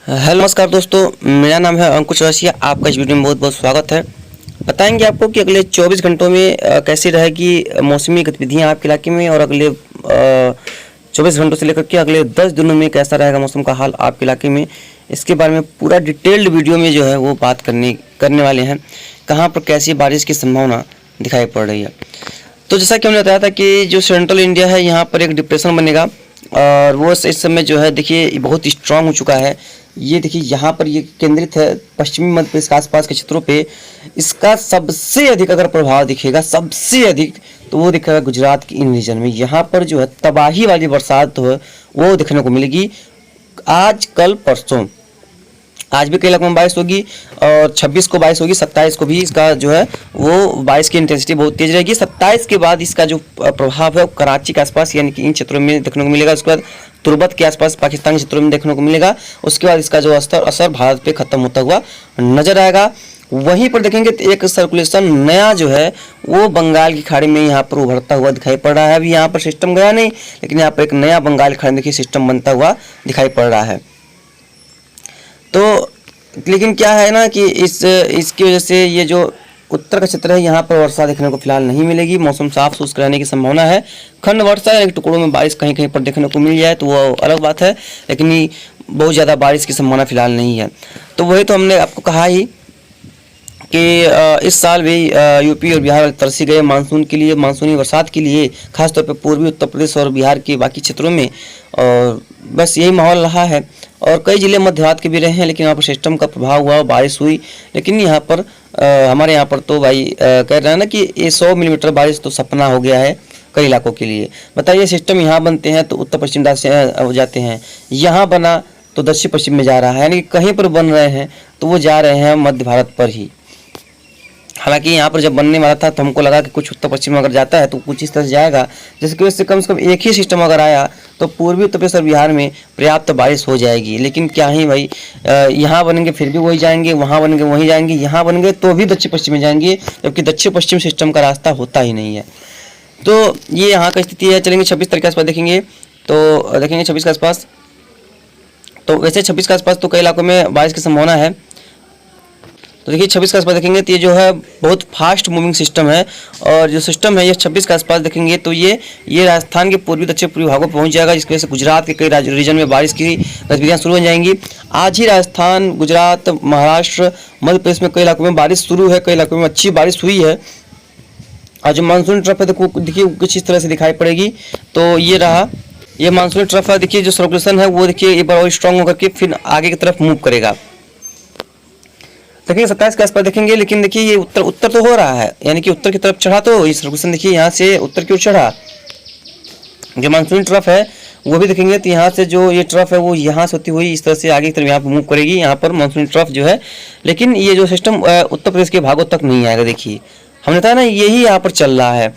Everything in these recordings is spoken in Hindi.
हेलो नमस्कार दोस्तों, मेरा नाम है अंकुश रसिया। आपका इस वीडियो में बहुत बहुत स्वागत है। बताएंगे आपको कि अगले 24 घंटों में कैसी रहेगी मौसमी गतिविधियां आपके इलाके में, और अगले 24 घंटों से लेकर के अगले 10 दिनों में कैसा रहेगा मौसम का हाल आपके इलाके में। इसके बारे में पूरा डिटेल्ड वीडियो में जो है वो बात करने वाले हैं। कहाँ पर कैसी बारिश की संभावना दिखाई पड़ रही है। तो जैसा कि हमने बताया था कि जो सेंट्रल इंडिया है यहाँ पर एक डिप्रेशन बनेगा, और वो इस समय जो है देखिए बहुत स्ट्रांग हो चुका है। ये देखिए यहाँ पर ये केंद्रित है पश्चिमी मध्य प्रदेश के आसपास के क्षेत्रों पे। इसका सबसे अधिक अगर प्रभाव दिखेगा, सबसे अधिक, तो वो दिखेगा गुजरात के इन रीजन में। यहाँ पर जो है तबाही वाली बरसात तो है वो देखने को मिलेगी आज कल परसों। आज भी कई इलाकों में बारिश होगी, और 26 को बारिश होगी, 27 को भी इसका जो है वो बारिश की इंटेंसिटी बहुत तेज रहेगी। 27 के बाद इसका जो प्रभाव है वो कराची के आसपास यानी कि इन क्षेत्रों में देखने को मिलेगा। उसके बाद तुर्बत के आसपास पाकिस्तान के क्षेत्रों में देखने को मिलेगा। उसके बाद इसका जो असर भारत पे खत्म होता हुआ नजर आएगा। वहीं पर देखेंगे तो एक सर्कुलेशन नया जो है वो बंगाल की खाड़ी में यहाँ पर उभरता हुआ दिखाई पड़ रहा है। अभी यहाँ पर सिस्टम गया नहीं, लेकिन यहाँ पर एक नया बंगाल की खाड़ी में देखिए सिस्टम बनता हुआ दिखाई पड़ रहा है। तो लेकिन क्या है ना कि इसकी वजह से ये जो उत्तर का क्षेत्र है यहाँ पर वर्षा देखने को फिलहाल नहीं मिलेगी। मौसम साफ शुष्क रहने की संभावना है। खंड वर्षा या टुकड़ों में बारिश कहीं कहीं पर देखने को मिल जाए तो वो अलग बात है, लेकिन बहुत ज़्यादा बारिश की संभावना फिलहाल नहीं है। तो वही तो हमने आपको कहा ही कि इस साल भी यूपी और बिहार तरसी गए मानसून के लिए, मानसूनी बरसात के लिए, खासतौर पर पूर्वी उत्तर प्रदेश और बिहार के बाकी क्षेत्रों में। और बस यही माहौल रहा है। और कई जिले मध्य भारत के भी रहे हैं, लेकिन यहाँ पर सिस्टम का प्रभाव हुआ, बारिश हुई। लेकिन यहाँ पर हमारे यहाँ पर तो भाई कह रहे हैं ना कि ये 100 मिलीमीटर बारिश तो सपना हो गया है कई इलाकों के लिए। बताइए, सिस्टम यहाँ बनते हैं तो उत्तर पश्चिम हो जाते हैं, यहाँ बना तो दक्षिण पश्चिम में जा रहा है, यानी कि कहीं पर बन रहे हैं तो वो जा रहे हैं मध्य भारत पर ही। हालांकि यहाँ पर जब बनने वाला था तो हमको लगा कि कुछ उत्तर पश्चिम में अगर जाता है तो कुछ इस तरह से जाएगा, जिसकी वजह से कम एक ही सिस्टम अगर आया तो पूर्वी उत्तर प्रदेश और बिहार में पर्याप्त बारिश हो जाएगी। लेकिन क्या ही भाई, यहाँ बनेंगे फिर भी वही जाएंगे, वहाँ बनेंगे वहीं जाएंगे, यहाँ बनेंगे तो भी दक्षिण पश्चिम में जाएंगे, जबकि दक्षिण पश्चिम सिस्टम का रास्ता होता ही नहीं है। तो ये यहाँ का स्थिति है। चलेंगे 26 तारीख के आसपास देखेंगे, तो देखेंगे 26 के आसपास। तो वैसे 26 के आसपास तो कई इलाकों में बारिश की संभावना है। तो देखिए 26 के आसपास देखेंगे तो ये जो है बहुत फास्ट मूविंग सिस्टम है, और जो सिस्टम है ये 26 के आसपास देखेंगे तो ये राजस्थान के पूर्वी दक्षिण पूर्वी भागों पर पहुंच जाएगा, जिसकी वजह से गुजरात के कई रीजन में बारिश की गतिविधियां शुरू हो जाएंगी। आज ही राजस्थान, गुजरात, महाराष्ट्र, मध्य प्रदेश में कई इलाकों में बारिश शुरू है, कई इलाकों में अच्छी बारिश हुई है। और जो मानसून ट्रफ है देखिए कुछ इस तरह से दिखाई पड़ेगी। तो ये रहा, ये मानसून ट्रफ है। देखिए जो सर्कुलेशन है वो देखिए एक बार और स्ट्रॉन्ग होकर के फिर आगे की तरफ मूव करेगा। देखेंगे 27 के आसपास देखेंगे, लेकिन देखिए ये उत्तर तो हो रहा है, यानी कि उत्तर की तरफ चढ़ा। तो ये सर्कुलेशन देखिए यहाँ से उत्तर की ओर चढ़ा। जो मानसून ट्रफ है वो भी देखेंगे तो यहाँ से जो ये ट्रफ है वो यहाँ से होती हुई इस तरह से आगे की तरफ यहाँ पर मूव करेगी। यहाँ पर मानसून ट्रफ जो है, लेकिन ये जो सिस्टम उत्तर प्रदेश के भागों तक नहीं आएगा। देखिए हमने बताया ना यही यहाँ पर चल रहा है।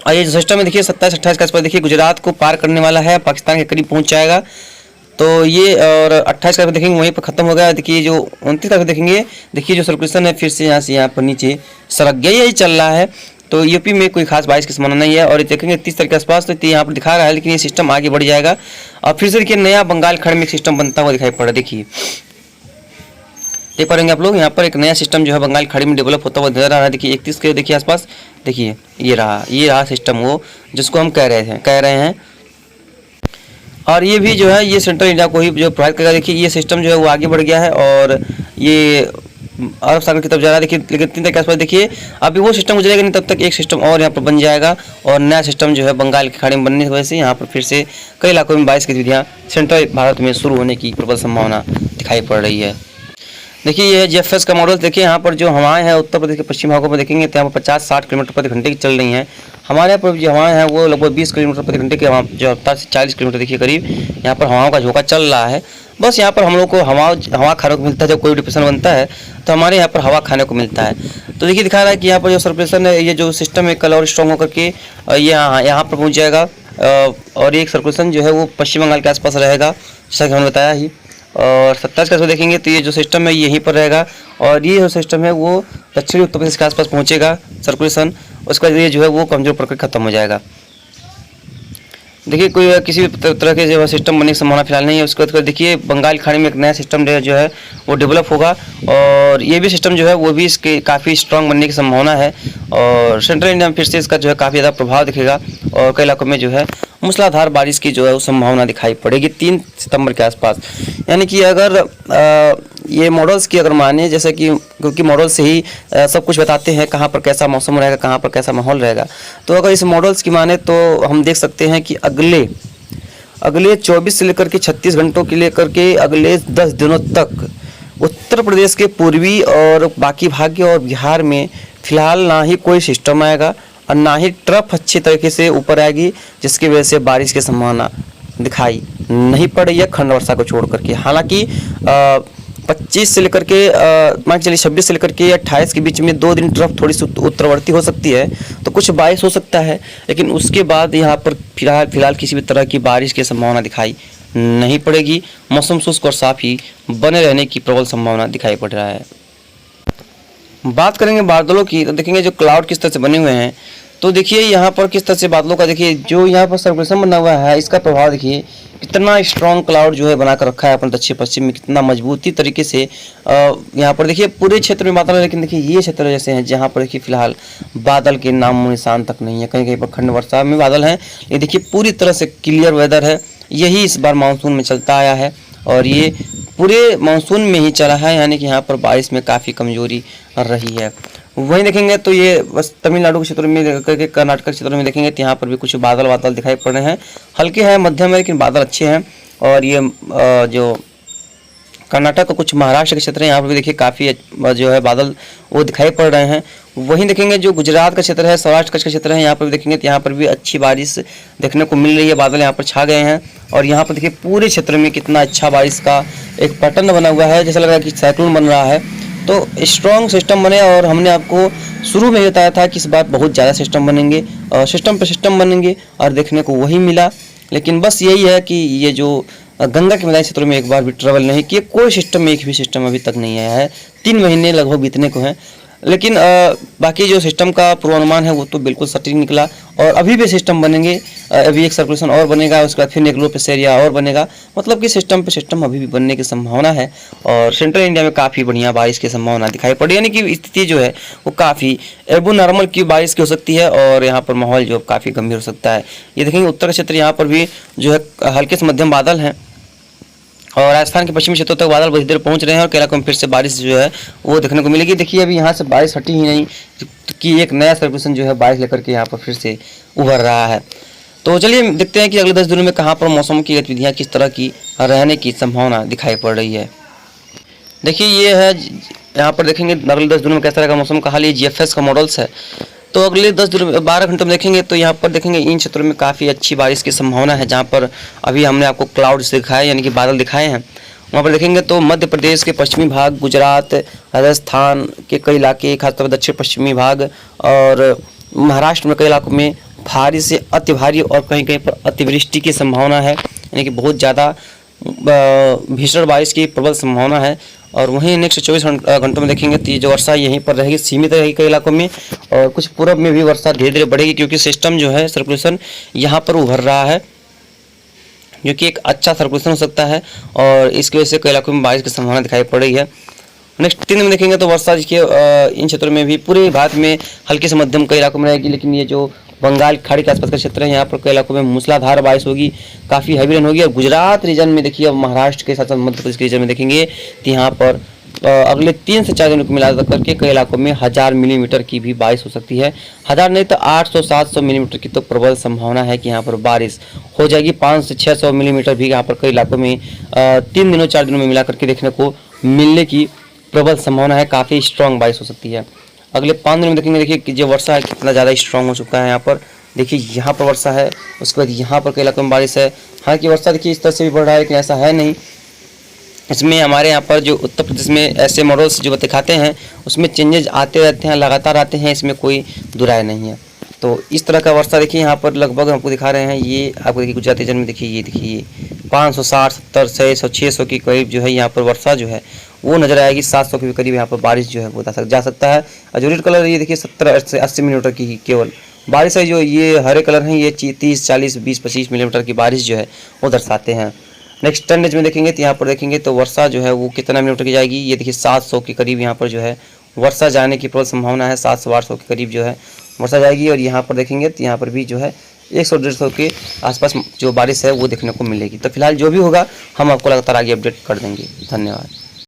और ये जो सिस्टम है देखिए 27-28 के आसपास देखिए गुजरात को पार करने वाला है, पाकिस्तान के करीब पहुँच जाएगा। तो ये और 28 का देखेंगे वहीं पर खत्म हो गया। देखिए जो 29 का देखेंगे, देखिए जो सर्कुलेशन है फिर से यहाँ से यहाँ पर नीचे सरक गया, यही चल रहा है। तो यूपी में कोई खास बारिश की संभावना नहीं है। और देखेंगे 30 तारीख के आसपास तो यहाँ पर दिखा रहा है, लेकिन ये सिस्टम आगे बढ़ जाएगा। और फिर से देखिए नया बंगाल खाड़ी में एक सिस्टम बनता हुआ दिखाई पड़ रहा है। देखिए देख पा रहेंगे आप लोग, यहाँ पर एक नया सिस्टम जो है बंगाल खाड़ी में डेवलप होता हुआ नजर आ रहा है। देखिए 31 के देखिए आसपास, देखिए ये रहा सिस्टम वो जिसको हम कह रहे हैं। और ये भी जो है ये सेंट्रल इंडिया को ही जो प्रोवाइड करेगा। देखिए ये सिस्टम जो है वो आगे बढ़ गया है और ये अरब सागर की तरफ जा रहा है। देखिए लेकिन 3 तारीख के आसपास देखिए अभी वो सिस्टम गुजरेगा नहीं, तब तक एक सिस्टम और यहाँ पर बन जाएगा, और नया सिस्टम जो है बंगाल की खाड़ी में बनने की वजह से यहाँ पर फिर से कई इलाकों में बारिश की गतिविधियाँ सेंट्रल भारत में शुरू होने की प्रबल संभावना दिखाई पड़ रही है। देखिए ये JFS का मॉडल। देखिए यहाँ पर जो हवाएं हैं उत्तर प्रदेश के पश्चिम भागों में देखेंगे तो यहाँ पर 50-60 किलोमीटर प्रति घंटे की चल रही हैं। हमारे यहाँ पर जो हवाएं हैं वो लगभग 20 किलोमीटर प्रति घंटे के जो रफ्तार से 40 किलोमीटर देखिए करीब यहाँ पर हवाओं का झोंका चल रहा है। बस यहाँ पर हम लोग को हवा खाने को मिलता है। जब कोई डिप्रेशन बनता है तो हमारे यहाँ पर हवा खाने को मिलता है। तो देखिए दिखा रहा है कि यहाँ पर जो सर्कुलेशन है, ये जो सिस्टम है कल और स्ट्रॉन्ग होकर के ये यहाँ पर पहुँच जाएगा। और एक सर्कुलेशन जो है वो पश्चिम बंगाल के आसपास रहेगा, जैसा कि हमने बताया ही। और 27 का देखेंगे तो ये जो सिस्टम है यहीं पर रहेगा, और ये जो सिस्टम है वो दक्षिणी उत्तर प्रदेश के आसपास पहुंचेगा सर्कुलेशन। उसके बाद ये जो है वो कमजोर पड़कर खत्म हो जाएगा। देखिए कोई किसी भी तरह के जो सिस्टम बनने की संभावना फिलहाल नहीं है। उसके बाद देखिए बंगाल खाड़ी में एक नया सिस्टम जो है वो डेवलप होगा और ये भी सिस्टम जो है वो भी इसके काफ़ी स्ट्रांग बनने की संभावना है और सेंट्रल इंडिया में फिर से इसका जो है काफ़ी ज़्यादा प्रभाव दिखेगा और कई इलाकों में जो है मूसलाधार बारिश की जो है वो संभावना दिखाई पड़ेगी 3 सितंबर के आसपास। यानी कि अगर ये मॉडल्स की अगर माने, जैसे कि क्योंकि मॉडल से ही सब कुछ बताते हैं कहाँ पर कैसा मौसम रहेगा, कहाँ पर कैसा माहौल रहेगा, तो अगर इस मॉडल्स की माने तो हम देख सकते हैं कि अगले 24 से लेकर के 36 घंटों के लेकर के अगले 10 दिनों तक उत्तर प्रदेश के पूर्वी और बाकी भाग और बिहार में फिलहाल ना ही कोई सिस्टम आएगा और ना ही ट्रफ अच्छी तरीके से ऊपर आएगी, जिसकी वजह से बारिश की संभावना दिखाई नहीं पड़ रही है खंड वर्षा को छोड़ करके। हालांकि 25 से लेकर के मान चलिए 26 से लेकर के 28 के बीच में 2 दिन ट्रफ थोड़ी सी उत्तरवर्ती हो सकती है तो कुछ बारिश हो सकता है, लेकिन उसके बाद यहाँ पर फिलहाल किसी भी तरह की बारिश की संभावना दिखाई नहीं पड़ेगी। मौसम शुष्क और साफ ही बने रहने की प्रबल संभावना दिखाई पड़ रहा है। बात करेंगे बादलों की तो देखेंगे जो क्लाउड किस तरह से बने हुए हैं, तो देखिए यहाँ पर किस तरह से बादलों का देखिए जो यहाँ पर सर्कुलेशन बना हुआ है इसका प्रभाव देखिए कितना स्ट्रॉन्ग क्लाउड जो है बना कर रखा है अपने दक्षिण पश्चिम में, कितना मजबूती तरीके से यहाँ पर देखिए पूरे क्षेत्र में बादल है, लेकिन देखिए ये क्षेत्र जैसे हैं जहाँ पर देखिए फिलहाल बादल के नामो निशान तक नहीं है, कहीं कहीं पर खंड वर्षा में बादल हैं। ये देखिए पूरी तरह से क्लियर वेदर है, यही इस बार मानसून में चलता आया है और ये पूरे मानसून में ही चला है, यानी कि यहाँ पर बारिश में काफ़ी कमजोरी रही है। वहीं देखेंगे तो ये बस तमिलनाडु के क्षेत्र में करके कर्नाटक के क्षेत्र में देखेंगे तो यहाँ पर भी कुछ बादल दिखाई पड़ रहे हैं, हल्के हैं मध्यम है लेकिन बादल अच्छे हैं। और ये जो कर्नाटक का कुछ महाराष्ट्र के क्षेत्र है यहाँ पर भी देखिए काफ़ी जो है बादल वो दिखाई पड़ रहे हैं। वहीं देखेंगे जो गुजरात का क्षेत्र है, सौराष्ट्र का क्षेत्र है, यहाँ पर भी देखेंगे तो यहाँ पर भी अच्छी बारिश देखने को मिल रही है, बादल यहाँ पर छा गए हैं और यहाँ पर देखिए पूरे क्षेत्र में कितना अच्छा बारिश का एक पैटर्न बना हुआ है, जैसा लग रहा है कि साइक्लोन बन रहा है। तो स्ट्रॉन्ग सिस्टम बने और हमने आपको शुरू में बताया था कि इस बार बहुत ज़्यादा सिस्टम बनेंगे और सिस्टम पे सिस्टम बनेंगे और देखने को वही मिला। लेकिन बस यही है कि ये जो गंगा के मैदानी क्षेत्रों में एक बार भी ट्रेवल नहीं किए, कोई सिस्टम में एक भी सिस्टम अभी तक नहीं आया है, 3 महीने लगभग बीतने को हैं। लेकिन बाकी जो सिस्टम का पूर्वानुमान है वो तो बिल्कुल सटीक निकला और अभी भी सिस्टम बनेंगे, अभी एक सर्कुलेशन और बनेगा, उसके बाद फिर एक लो प्रेशर एरिया और बनेगा, मतलब कि सिस्टम पे सिस्टम अभी भी बनने की संभावना है और सेंट्रल इंडिया में काफ़ी बढ़िया बारिश की संभावना दिखाई पड़ी, यानी कि स्थिति जो है वो काफ़ी एबो नॉर्मल की बारिश की हो सकती है और यहाँ पर माहौल जो काफ़ी गंभीर हो सकता है। ये देखेंगे उत्तर का क्षेत्र यहाँ पर भी जो है हल्के से मध्यम बादल हैं और राजस्थान के पश्चिमी क्षेत्रों तक बादल बहुत देर पहुंच रहे हैं और केरला में फिर से बारिश जो है वो देखने को मिलेगी। देखिए अभी यहाँ से बारिश हटी ही नहीं कि एक नया सर्कुलेशन जो है बारिश लेकर के यहाँ पर फिर से उभर रहा है। तो चलिए देखते हैं कि अगले 10 दिनों में कहाँ पर मौसम की गतिविधियाँ किस तरह की रहने की संभावना दिखाई पड़ रही है। देखिए ये है यहाँ पर देखेंगे अगले 10 दिनों में कैसा रहेगा मौसम का हाल, ये GFS का मॉडल्स है। तो अगले 10 दिनों 12 घंटों में देखेंगे तो यहाँ पर देखेंगे इन क्षेत्रों में काफ़ी अच्छी बारिश की संभावना है, जहाँ पर अभी हमने आपको क्लाउड्स दिखाए यानी कि बादल दिखाए हैं। वहाँ पर देखेंगे तो मध्य प्रदेश के पश्चिमी भाग, गुजरात, राजस्थान के कई इलाके, खासतौर पर दक्षिण पश्चिमी भाग और महाराष्ट्र में कई इलाकों में भारी से अति भारी और कहीं कहीं पर अतिवृष्टि की संभावना है, यानी कि बहुत ज़्यादा भीषण बारिश की प्रबल संभावना है। और वहीं नेक्स्ट 24 घंटों में देखेंगे तो ये जो वर्षा यहीं पर रहेगी, सीमित रहेगी कई इलाकों में और कुछ पूर्व में भी वर्षा धीरे धीरे बढ़ेगी क्योंकि सिस्टम जो है सर्कुलेशन यहाँ पर उभर रहा है, जो कि एक अच्छा सर्कुलेशन हो सकता है और इसकी वजह से कई इलाकों में बारिश की संभावना दिखाई पड़ रही है। नेक्स्ट 3 दिन में देखेंगे तो वर्षा देखिए इन क्षेत्रों में भी पूरे भारत में हल्के से मध्यम कई इलाकों में रहेगी, लेकिन ये जो बंगाल खाड़ी के आसपास का क्षेत्र है यहाँ पर कई इलाकों में मूसलाधार बारिश होगी, काफ़ी हैवी रेन होगी। और गुजरात रीजन में देखिए, अब महाराष्ट्र के साथ साथ मध्य प्रदेश के रीजन में देखेंगे तो यहाँ पर अगले 3 से 4 दिनों को मिला करके कई इलाकों में 1000 मिलीमीटर की भी बारिश हो सकती है। 1000 नहीं तो 800-700 मिलीमीटर की तो प्रबल संभावना है कि यहाँ पर बारिश हो जाएगी। 500 से 600 मिलीमीटर भी यहाँ पर कई इलाकों में 3 दिनों 4 दिनों में मिला करके देखने को मिलने की प्रबल संभावना है, काफ़ी स्ट्रॉन्ग बारिश हो सकती है। अगले 5 दिनों में देखेंगे, देखिए कि जो वर्षा है कितना ज़्यादा स्ट्रॉन्ग हो चुका है। यहाँ पर देखिए यहाँ पर वर्षा है, उसके बाद यहाँ पर कई इलाकों में बारिश है। हालांकि वर्षा देखिए इस तरह से भी बढ़ रहा है, लेकिन ऐसा है नहीं। इसमें हमारे यहाँ पर जो उत्तर प्रदेश में ऐसे मॉडल्स जो दिखाते हैं उसमें चेंजेस आते रहते हैं, लगातार आते हैं, इसमें कोई दुराय नहीं है। तो इस तरह का वर्षा देखिए यहाँ पर लगभग आपको दिखा रहे हैं। ये आपको देखिए गुजरात रीजन में देखिए, ये देखिए 560, 70, 600, 600 के करीब जो है यहाँ पर वर्षा जो है वो नजर आएगी। 700 के करीब यहाँ पर बारिश जो है वो जा सकता है। और जो रेड कलर ये देखिए 70 से 80 मिलीमीटर की केवल बारिश है जो ये हरे कलर हैं, ये 30, 40, 20, 25 मिलीमीटर की बारिश जो है वो दर्शाते हैं। नेक्स्ट टर्नेज में देखेंगे तो यहाँ पर देखेंगे तो वर्षा जो है वो कितना मिलीमीटर की जाएगी, ये देखिए 700 के करीब यहाँ पर जो है वर्षा जाने की प्रबल संभावना है। 700-800 के करीब जो है वर्षा जाएगी। और यहाँ पर देखेंगे तो यहाँ पर भी जो है 100-150 के आसपास जो बारिश है वो देखने को मिलेगी। तो फिलहाल जो भी होगा हम आपको लगातार आगे अपडेट कर देंगे। धन्यवाद।